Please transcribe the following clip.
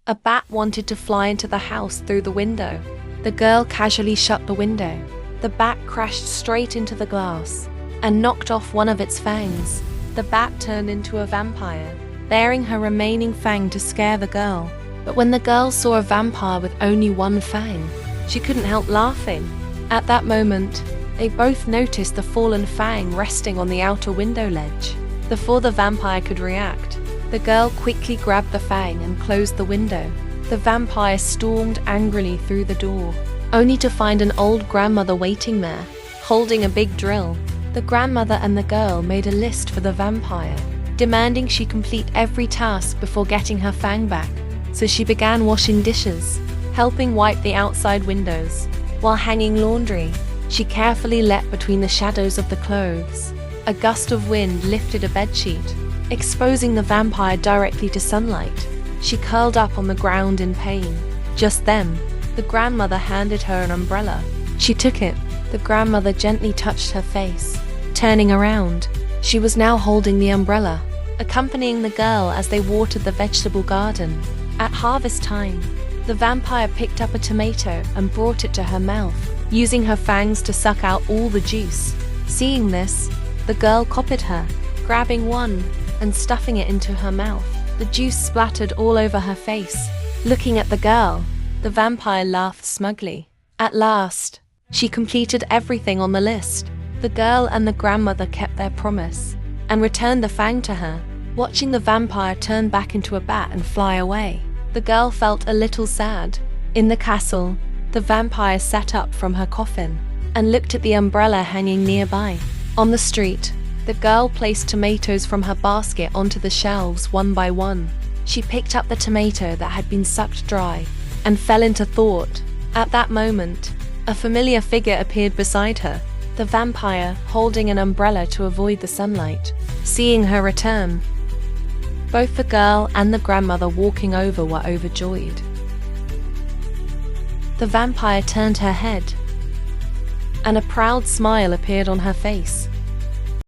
A bat wanted to fly into the house through the window. The girl casually shut the window. The bat crashed straight into the glass and knocked off one of its fangs. The bat turned into a vampire, baring her remaining fang to scare the girl. But when the girl saw a vampire with only one fang, she couldn't help laughing. At that moment, they both noticed the fallen fang resting on the outer window ledge. Before the vampire could react, the girl quickly grabbed the fang and closed the window. The vampire stormed angrily through the door, only to find an old grandmother waiting there, holding a big drill. The grandmother and the girl made a list for the vampire, demanding she complete every task before getting her fang back. So she began washing dishes, helping wipe the outside windows. While hanging laundry, she carefully leapt between the shadows of the clothes. A gust of wind lifted a bedsheet, exposing the vampire directly to sunlight. She curled up on the ground in pain. Just then, the grandmother handed her an umbrella. She took it. The grandmother gently touched her face. Turning around, she was now holding the umbrella, accompanying the girl as they watered the vegetable garden. At harvest time, the vampire picked up a tomato and brought it to her mouth, using her fangs to suck out all the juice. Seeing this, the girl copied her, grabbing one and stuffing it into her mouth. The juice splattered all over her face. Looking at the girl, the vampire laughed smugly. At last, she completed everything on the list. The girl and the grandmother kept their promise and returned the fang to her. Watching the vampire turn back into a bat and fly away, the girl felt a little sad. In the castle, the vampire sat up from her coffin and looked at the umbrella hanging nearby. On the street, the girl placed tomatoes from her basket onto the shelves one by one. She picked up the tomato that had been sucked dry and fell into thought. At that moment, a familiar figure appeared beside her, the vampire holding an umbrella to avoid the sunlight. Seeing her return, both the girl and the grandmother walking over were overjoyed. The vampire turned her head, and a proud smile appeared on her face.